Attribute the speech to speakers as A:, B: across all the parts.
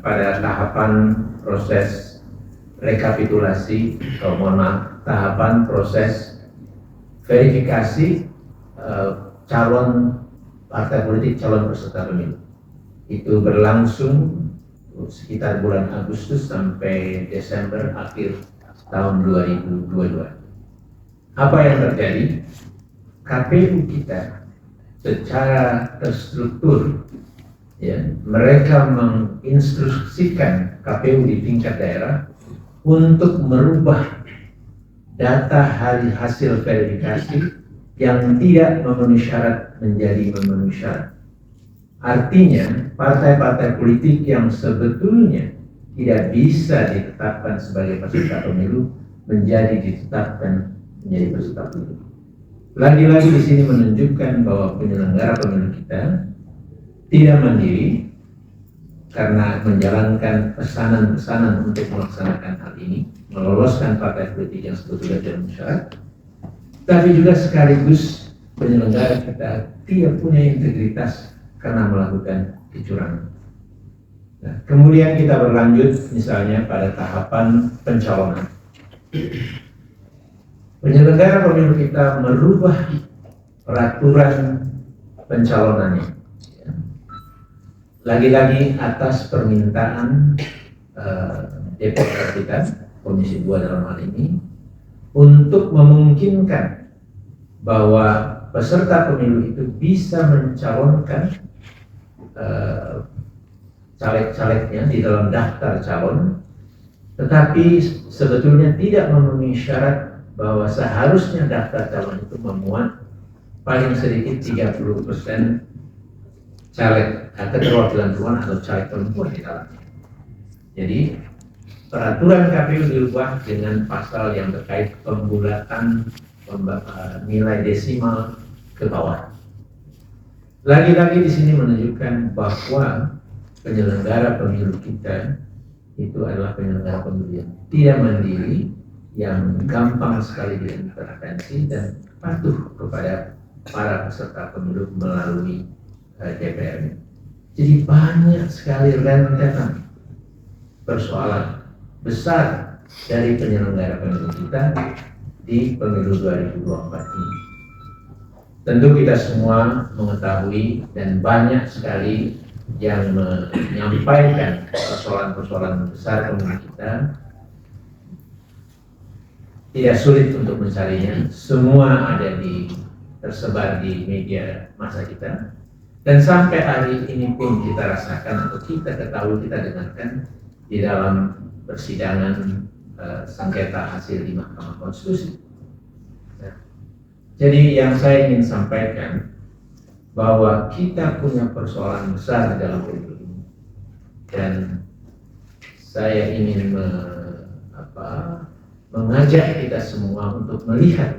A: pada tahapan proses rekapitulasi, tahapan proses verifikasi calon partai politik, calon peserta pemilu. Itu berlangsung sekitar bulan Agustus sampai Desember akhir tahun 2022. Apa yang terjadi? KPU kita secara terstruktur, ya, mereka menginstruksikan KPU di tingkat daerah untuk merubah data hasil verifikasi yang tidak memenuhi syarat menjadi memenuhi syarat. Artinya, partai-partai politik yang sebetulnya tidak bisa ditetapkan sebagai peserta pemilu menjadi ditetapkan menjadi peserta pemilu. Lagi-lagi di sini menunjukkan bahwa penyelenggara pemilu kita tidak mandiri karena menjalankan pesanan-pesanan untuk melaksanakan hal ini, meloloskan partai politik yang sebetulnya tidak memenuhi syarat, tapi juga sekaligus penyelenggara kita tidak punya integritas karena melakukan kecurangan. Nah, kemudian kita berlanjut misalnya pada tahapan pencalonan. Penyelenggara pemilu kita merubah peraturan pencalonannya. Lagi-lagi atas permintaan DPR kita, Komisi 2 dalam hal ini, untuk memungkinkan bahwa peserta pemilu itu bisa mencalonkan caleg-calegnya di dalam daftar calon, tetapi sebetulnya tidak memenuhi syarat bahwa seharusnya daftar calon itu memuat paling sedikit 30% caleg keterwakilan perempuan atau caleg perempuan di dalamnya. Jadi peraturan KPU diubah dengan pasal yang terkait pembulatan nilai desimal ke bawah. Lagi-lagi di sini menunjukkan bahwa penyelenggara pemilu kita itu adalah penyelenggara pemilu yang tidak mandiri, yang gampang sekali diintervensi dan patuh kepada para peserta pemilu melalui DPR. Jadi banyak sekali rentetan persoalan besar dari penyelenggara pemilu kita di pemilu 2024 ini. Tentu kita semua mengetahui dan banyak sekali yang menyampaikan persoalan-persoalan besar pemilu kita. Tidak sulit untuk mencarinya, semua ada tersebar di media massa kita. Dan sampai hari ini pun kita rasakan atau kita ketahui, kita dengarkan di dalam persidangan sengketa hasil di Mahkamah Konstitusi. Nah, jadi yang saya ingin sampaikan bahwa kita punya persoalan besar di dalam pemilu ini, dan saya ingin mengajak kita semua untuk melihat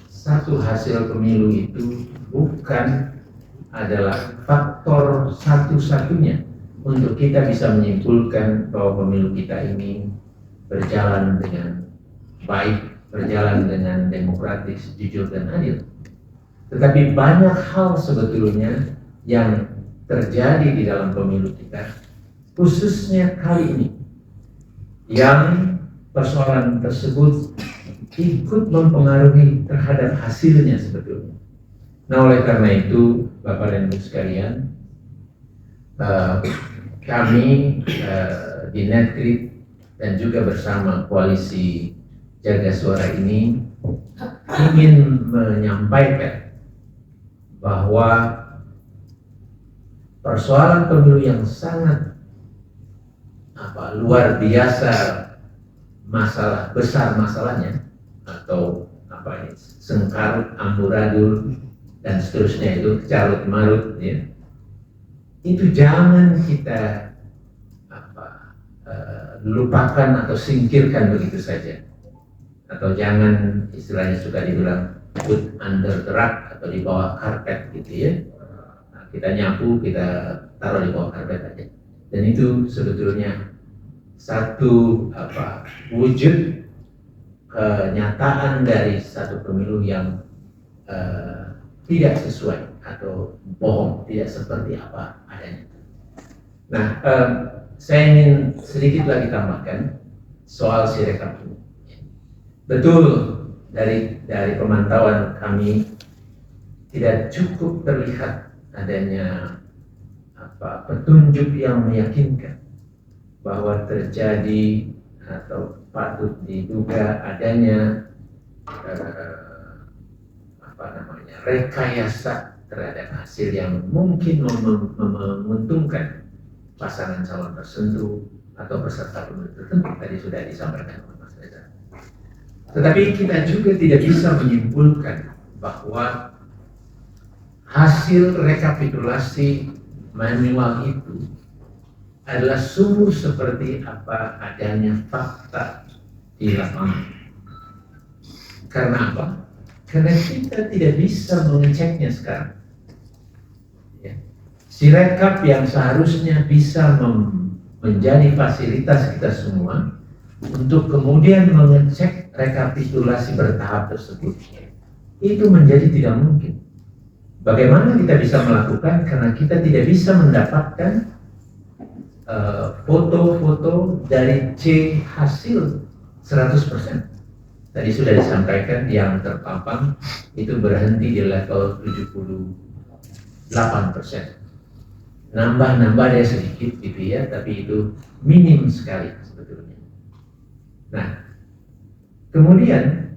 A: satu hasil pemilu itu bukan adalah faktor satu-satunya untuk kita bisa menyimpulkan bahwa pemilu kita ini berjalan dengan baik, berjalan dengan demokratis, jujur dan adil. Tetapi banyak hal sebetulnya yang terjadi di dalam pemilu kita, khususnya kali ini, yang persoalan tersebut ikut mempengaruhi terhadap hasilnya sebetulnya. Nah, oleh karena itu, Bapak dan Ibu sekalian, kami di Netgrid dan juga bersama koalisi Jaga Suara ini ingin menyampaikan bahwa persoalan pemilu yang sangat luar biasa, masalah besar masalahnya, atau sengkarut, amburadul dan seterusnya, itu carut marut, ya, itu jangan kita lupakan atau singkirkan begitu saja, atau jangan, istilahnya suka dibilang put under the rug atau di bawah karpet gitu ya. Nah, kita nyapu, kita taruh di bawah karpet aja, dan itu sebetulnya satu wujud kenyataan dari satu pemilu yang tidak sesuai atau bohong, tidak seperti apa adanya. Nah, saya ingin sedikit lagi tambahkan soal Sirekap ini. Betul, dari pemantauan kami tidak cukup terlihat adanya petunjuk yang meyakinkan bahwa terjadi atau patut diduga adanya rekayasa terhadap hasil yang mungkin menguntungkan pasangan calon tertentu atau peserta pemilu tertentu. Tadi sudah disampaikan oleh Mas Reza. Tetapi kita juga tidak bisa menyimpulkan bahwa hasil rekapitulasi manual itu adalah sungguh seperti apa adanya fakta di lapangan. Karena apa? Karena kita tidak bisa mengeceknya sekarang. Ya. Sirekap yang seharusnya bisa menjadi fasilitas kita semua untuk kemudian mengecek rekapitulasi bertahap tersebut, itu menjadi tidak mungkin. Bagaimana kita bisa melakukan? Karena kita tidak bisa mendapatkan foto-foto dari C hasil 100%. Tadi sudah disampaikan yang terpampang itu berhenti di level 78%. Nambah dia sedikit gitu ya, tapi itu minim sekali sebetulnya. Nah, kemudian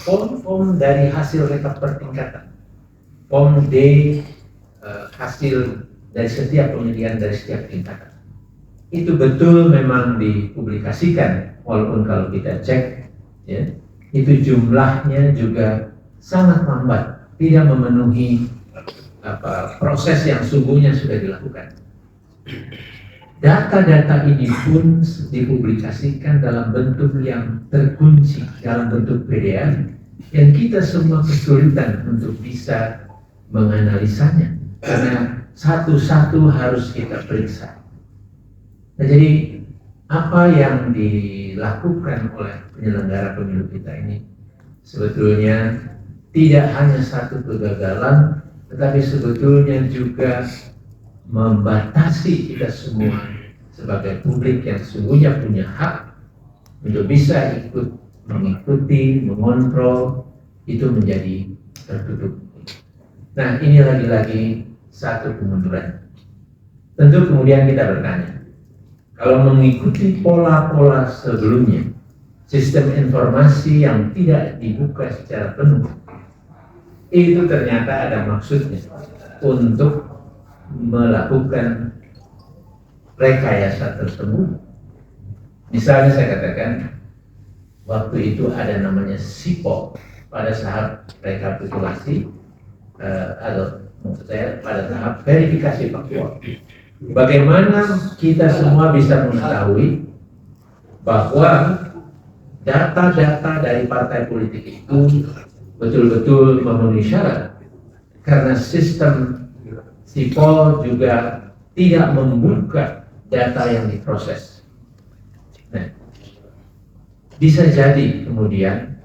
A: form dari hasil rekap pertingkatan, form D hasil dari setiap pemilihan dari setiap tingkatan, itu betul memang dipublikasikan. Walaupun kalau kita cek, ya, itu jumlahnya juga sangat lambat, tidak memenuhi proses yang sungguhnya sudah dilakukan. Data-data ini pun dipublikasikan dalam bentuk yang terkunci, dalam bentuk PDF, yang kita semua kesulitan untuk bisa menganalisanya, karena satu-satu harus kita periksa. Nah, jadi apa yang dilakukan oleh penyelenggara pemilu kita ini sebetulnya tidak hanya satu kegagalan, tetapi sebetulnya juga membatasi kita semua sebagai publik yang sesungguhnya punya hak untuk bisa ikut mengikuti, mengontrol, itu menjadi tertutup. Nah, ini lagi-lagi satu kemunduran. Tentu kemudian kita bertanya, kalau mengikuti pola-pola sebelumnya, sistem informasi yang tidak dibuka secara penuh, itu ternyata ada maksudnya untuk melakukan rekayasa tersebut. Misalnya saya katakan, waktu itu ada namanya SIPO pada saat rekapitulasi, atau maksud saya pada tahap verifikasi faktual. Bagaimana kita semua bisa mengetahui bahwa data-data dari partai politik itu betul-betul memenuhi syarat, karena sistem SIPO juga tidak membuka data yang diproses. Nah, bisa jadi kemudian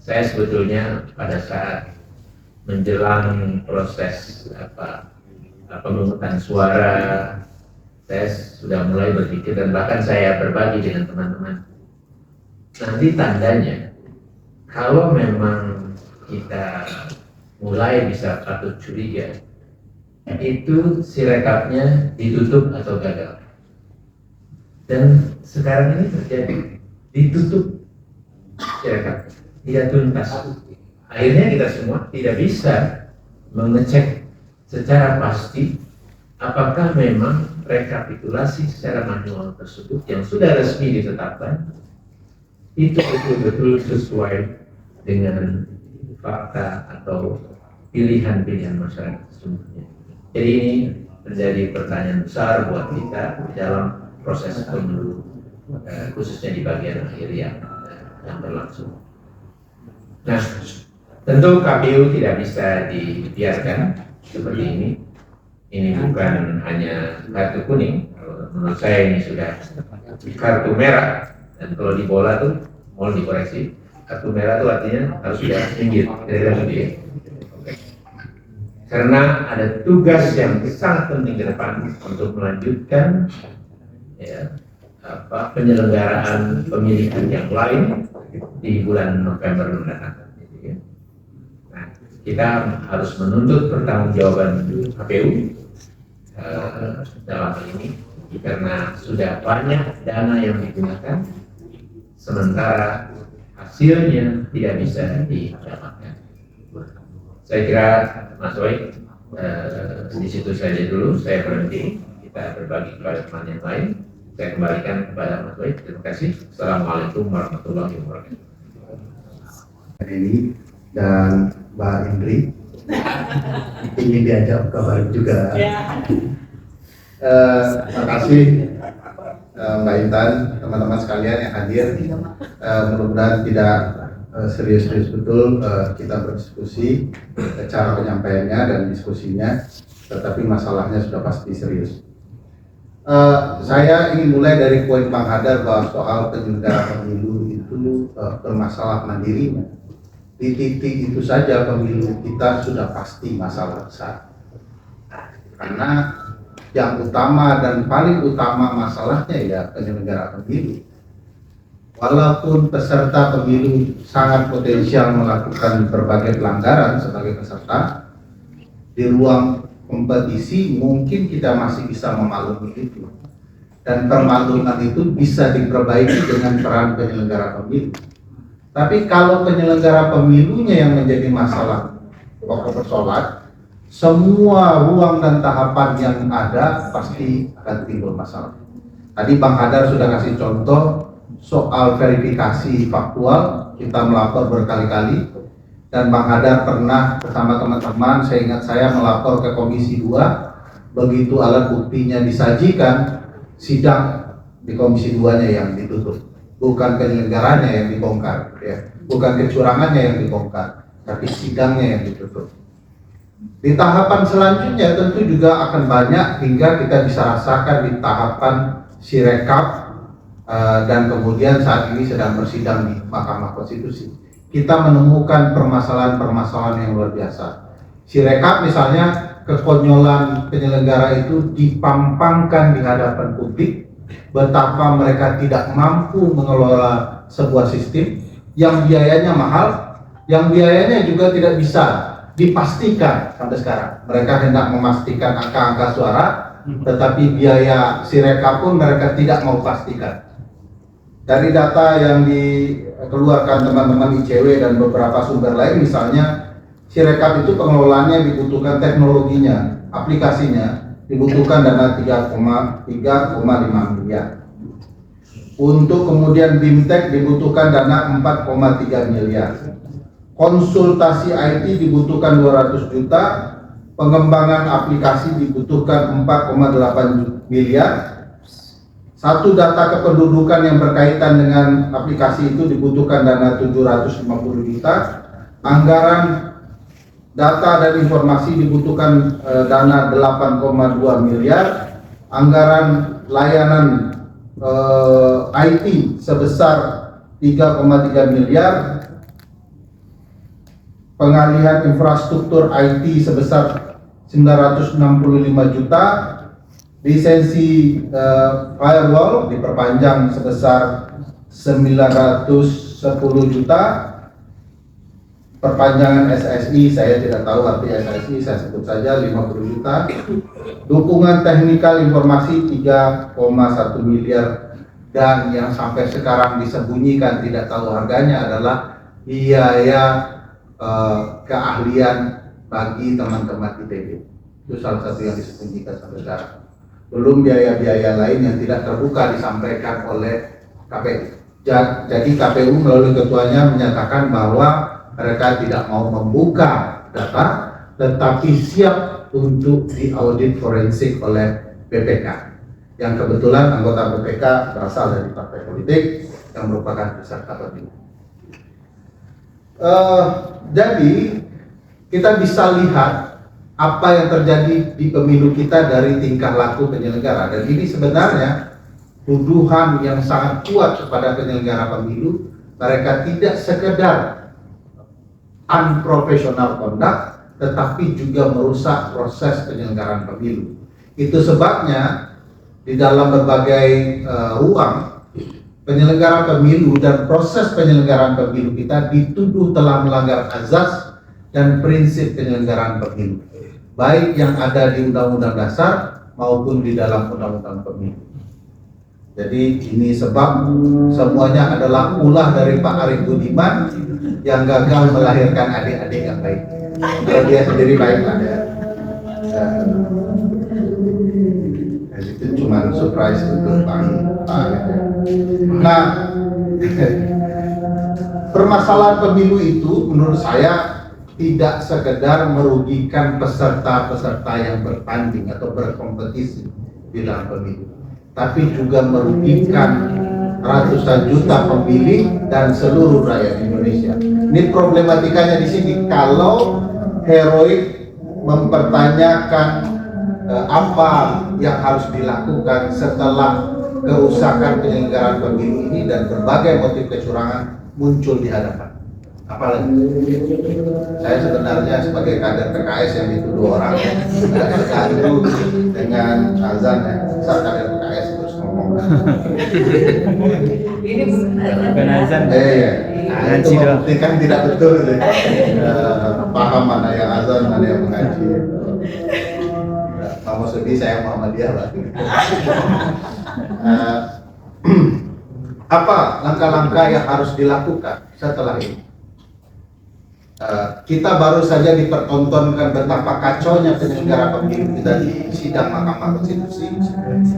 A: saya sebetulnya pada saat menjelang proses pemungutan suara, saya sudah mulai berpikir, dan bahkan saya berbagi dengan teman-teman, nanti tandanya kalau memang kita mulai bisa patut curiga, itu sirekapnya ditutup atau gagal. Dan sekarang ini terjadi, ditutup sirekap, tidak tuntas. Akhirnya kita semua tidak bisa mengecek secara pasti apakah memang rekapitulasi secara manual tersebut yang sudah resmi ditetapkan itu betul-betul sesuai dengan fakta atau pilihan-pilihan masyarakat sesungguhnya. Jadi ini menjadi pertanyaan besar buat kita dalam proses pemilu, khususnya di bagian akhir yang berlangsung. Nah, tentu KPU tidak bisa dibiarkan seperti ini. Ini bukan hanya kartu kuning. Menurut saya ini sudah kartu merah. Dan kalau di bola tuh mau dikoreksi, kartu merah itu artinya harus sudah minggir dari karena ada tugas yang sangat penting ke depan untuk melanjutkan ya, penyelenggaraan pemilihan yang lain di bulan November mendatang. Nah, kita harus menuntut pertanggungjawaban KPU dalam hal ini karena sudah banyak dana yang digunakan sementara hasilnya tidak bisa didapatkan. Saya kira Mas Wai, di situ saja dulu saya berhenti. Kita berbagi kepada teman yang lain. Saya kembalikan kepada Mas Wai. Terima kasih. Assalamualaikum warahmatullahi wabarakatuh.
B: Ini dan Mbak Indri ingin diajak kabar juga. Terima kasih Mbak Intan, teman-teman sekalian yang hadir. Mudah-mudahan tidak serius-serius betul kita berdiskusi, cara penyampaiannya dan diskusinya, tetapi masalahnya sudah pasti serius. Saya ingin mulai dari poin Bang Hadar bahwa soal penyelenggara pemilu itu bermasalah mandirinya. Di titik itu saja pemilu kita sudah pasti masalah besar. Karena yang utama dan paling utama masalahnya ya penyelenggara pemilu. Walaupun peserta pemilu sangat potensial melakukan berbagai pelanggaran sebagai peserta, di ruang kompetisi mungkin kita masih bisa memaklumi itu. Dan permakluman itu bisa diperbaiki dengan peran penyelenggara pemilu. Tapi kalau penyelenggara pemilunya yang menjadi masalah pokok persoalan, semua ruang dan tahapan yang ada pasti akan timbul masalah. Tadi Bang Hadar sudah kasih contoh soal verifikasi faktual, kita melapor berkali-kali, dan Bang Hadar pernah bersama teman-teman, saya ingat saya melapor ke Komisi 2, begitu alat buktinya disajikan, sidang di Komisi 2-nya yang ditutup, bukan penyelenggaranya yang dibongkar, ya. Bukan kecurangannya yang dibongkar, tapi sidangnya yang ditutup. Di tahapan selanjutnya tentu juga akan banyak hingga kita bisa rasakan di tahapan Sirekap, dan kemudian saat ini sedang bersidang di Mahkamah Konstitusi. Kita menemukan permasalahan-permasalahan yang luar biasa. Sirekap misalnya, kekonyolan penyelenggara itu dipampangkan di hadapan publik, betapa mereka tidak mampu mengelola sebuah sistem yang biayanya mahal, yang biayanya juga tidak bisa dipastikan sampai sekarang. Mereka hendak memastikan angka-angka suara, tetapi biaya Sirekap pun mereka tidak mau pastikan. Dari data yang dikeluarkan teman-teman ICW dan beberapa sumber lain, misalnya Sirekap itu pengelolaannya dibutuhkan teknologinya, aplikasinya dibutuhkan dana 3,5 miliar. Untuk kemudian BIMTEK dibutuhkan dana 4,3 miliar. Konsultasi IT dibutuhkan 200 juta, pengembangan aplikasi dibutuhkan 4,8 miliar. Satu data kependudukan yang berkaitan dengan aplikasi itu dibutuhkan dana 750 juta. Anggaran data dan informasi dibutuhkan dana 8,2 miliar. Anggaran layanan IT sebesar 3,3 miliar. Pengalihan infrastruktur IT sebesar 965 juta. Lisensi firewall diperpanjang sebesar 910 juta. Perpanjangan SSI, saya tidak tahu arti SSI, saya sebut saja 50 juta. Dukungan teknikal informasi 3,1 miliar. Dan yang sampai sekarang disembunyikan tidak tahu harganya adalah biaya keahlian bagi teman-teman ITB. Itu salah satu yang disembunyikan sampai sekarang. Belum biaya-biaya lain yang tidak terbuka disampaikan oleh KPU. Jadi KPU melalui ketuanya menyatakan bahwa mereka tidak mau membuka data, tetapi siap untuk diaudit forensik oleh BPK. Yang kebetulan anggota BPK berasal dari partai politik yang merupakan peserta pemilu. Jadi kita bisa lihat apa yang terjadi di pemilu kita dari tingkah laku penyelenggara, dan ini sebenarnya tuduhan yang sangat kuat kepada penyelenggara pemilu. Mereka tidak sekedar unprofessional conduct, tetapi juga merusak proses penyelenggaraan pemilu. Itu sebabnya di dalam berbagai ruang penyelenggara pemilu dan proses penyelenggaraan pemilu kita dituduh telah melanggar azas dan prinsip penyelenggaraan pemilu, baik yang ada di Undang-Undang Dasar maupun di dalam Undang-Undang Pemilu. Jadi ini sebab semuanya adalah ulah dari Pak Arief Budiman yang gagal melahirkan adik-adik yang baik. Kalau dia sendiri baiklah ya. Itu cuma surprise untuk Pak Arief. Nah, permasalahan pemilu itu menurut saya tidak sekedar merugikan peserta-peserta yang bertanding atau berkompetisi di dalam pemilu, tapi juga merugikan ratusan juta pemilih dan seluruh rakyat Indonesia. Ini problematikanya di sini. Kalau heroik mempertanyakan apa yang harus dilakukan setelah kerusakan penyelenggaraan pemilu ini dan berbagai motif kecurangan muncul di hadapan. Apalagi saya sebenarnya sebagai kader PKS yang dituduh orang terganggu dengan azan ya, saat kader PKS terus ngomong.
C: Ini bukan azan.
B: Itu membuktikan tidak betul deh. Paham mana yang azan, mana yang mengaji. Mau sedih saya Muhammadiyah lagi. Apa langkah-langkah yang harus dilakukan setelah ini? Kita baru saja dipertontonkan betapa kacaunya penyelenggara pemilu kita di sidang Mahkamah Konstitusi.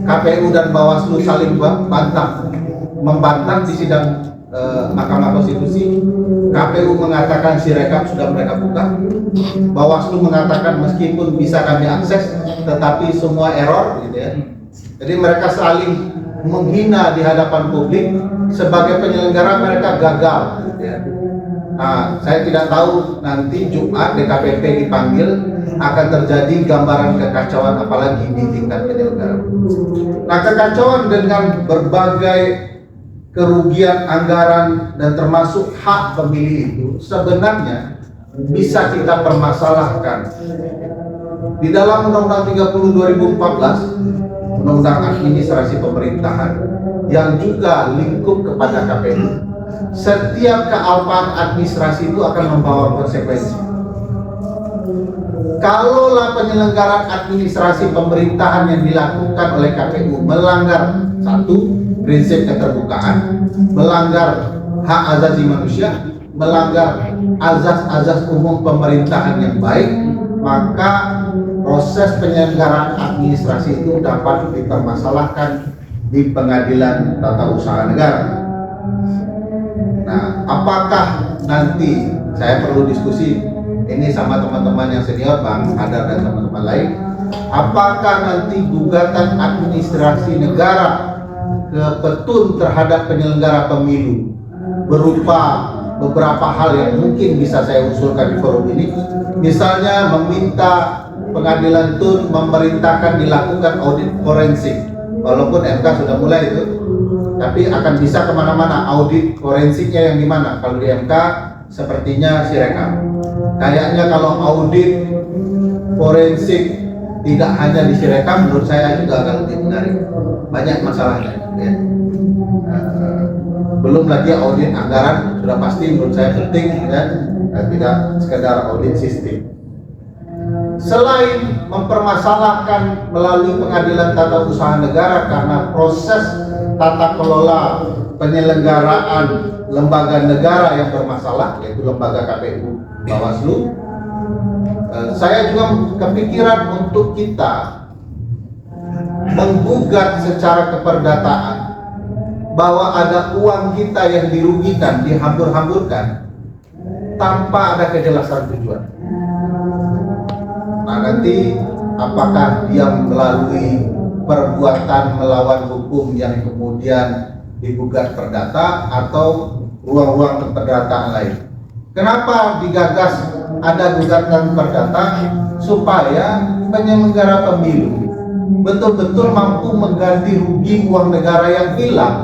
B: KPU dan Bawaslu saling membantah di sidang Mahkamah Konstitusi. KPU mengatakan Sirekap sudah mereka buka. Bawaslu mengatakan meskipun bisa kami akses, tetapi semua error, gitu ya. Jadi mereka saling menghina di hadapan publik. Sebagai penyelenggara mereka gagal, gitu ya. Nah, saya tidak tahu nanti Jumat DKPP dipanggil akan terjadi gambaran kekacauan apalagi di tingkat penyelenggara. Nah, kekacauan dengan berbagai kerugian anggaran dan termasuk hak pemilih itu sebenarnya bisa kita permasalahkan. Di dalam Undang-Undang 30 2014, Undang-Undang Administrasi Pemerintahan yang juga lingkup kepada KPU, setiap kealpaan administrasi itu akan membawa konsekuensi. Kalaulah penyelenggaraan administrasi pemerintahan yang dilakukan oleh KPU melanggar satu, prinsip keterbukaan, melanggar hak asasi manusia, melanggar azas-azas umum pemerintahan yang baik, maka proses penyelenggaraan administrasi itu dapat dipermasalahkan di Pengadilan Tata Usaha Negara. Nah, apakah nanti saya perlu diskusi ini sama teman-teman yang senior, Bang Hadar dan teman-teman lain, apakah nanti gugatan administrasi negara ke petun terhadap penyelenggara pemilu berupa beberapa hal yang mungkin bisa saya usulkan di forum ini, misalnya meminta Pengadilan TUN memerintahkan dilakukan audit forensik, walaupun MK sudah mulai itu, tapi akan bisa kemana-mana. Audit forensiknya yang dimana? Kalau di MK sepertinya Sirekap. Kayaknya kalau audit forensik tidak hanya di Sirekap, menurut saya juga agak lebih menarik. Banyak masalahnya ya. Belum lagi audit anggaran, sudah pasti menurut saya penting ya, tidak sekedar audit sistem. Selain mempermasalahkan melalui Pengadilan Tata Usaha Negara karena proses tata kelola penyelenggaraan lembaga negara yang bermasalah, yaitu lembaga KPU, Bawaslu, saya juga kepikiran untuk kita menggugat secara keperdataan bahwa ada uang kita yang dirugikan, dihambur-hamburkan tanpa ada kejelasan tujuan. Nah, nanti apakah dia melalui perbuatan melawan hukum yang kemudian digugat perdata atau ruang-ruang keperdataan lain. Kenapa digagas ada gugatan perdata? Supaya penyelenggara pemilu betul-betul mampu mengganti rugi uang negara yang hilang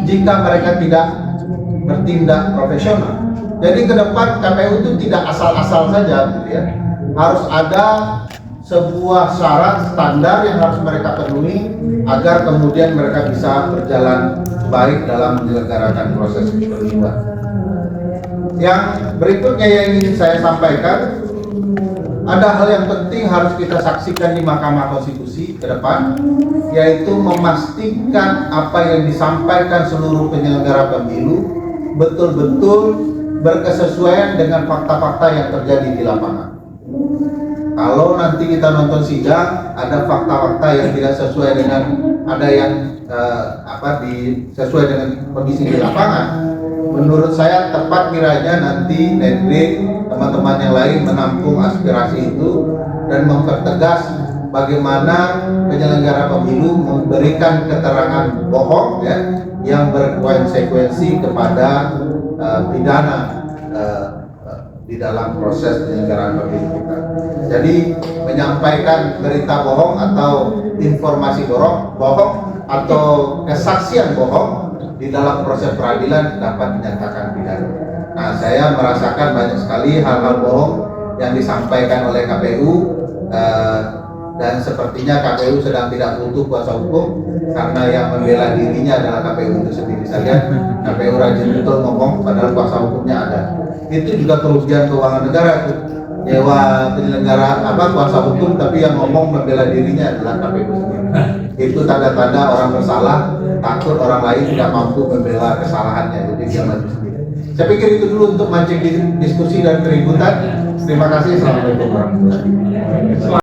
B: jika mereka tidak bertindak profesional. Jadi ke depan KPU itu tidak asal-asal saja, gitu ya. harus ada sebuah syarat standar yang harus mereka penuhi agar kemudian mereka bisa berjalan baik dalam menyelenggarakan proses pemiluan. Yang berikutnya yang ingin saya sampaikan, ada hal yang penting harus kita saksikan di Mahkamah Konstitusi ke depan, yaitu memastikan apa yang disampaikan seluruh penyelenggara pemilu betul-betul berkesesuaian dengan fakta-fakta yang terjadi di lapangan. Kalau nanti kita nonton sidang, ada fakta-fakta yang tidak sesuai dengan ada yang sesuai dengan kondisi di lapangan, menurut saya tepat kiranya nanti Netgrid, teman-teman yang lain menampung aspirasi itu dan mempertegas bagaimana penyelenggara pemilu memberikan keterangan bohong ya, yang berkonsekuensi kepada pidana di dalam proses penyelenggaraan pemilu kita. Jadi menyampaikan berita bohong atau informasi bohong atau kesaksian bohong di dalam proses peradilan dapat dinyatakan pidana. Nah, saya merasakan banyak sekali hal-hal bohong yang disampaikan oleh KPU dan sepertinya KPU sedang tidak butuh kuasa hukum karena yang membela dirinya adalah KPU itu sendiri saja. KPU rajin betul ngomong padahal kuasa hukumnya ada. Itu juga kerugian keuangan negara tuh. Nyewa penyelenggara kuasa hukum tapi yang ngomong membela dirinya adalah KPU sendiri. Itu tanda-tanda orang bersalah, takut orang lain tidak mampu membela kesalahannya, jadi dia maju sendiri. Saya pikir itu dulu untuk mancing diskusi dan keributan. Terima kasih. Assalamualaikum warahmatullahi wabarakatuh.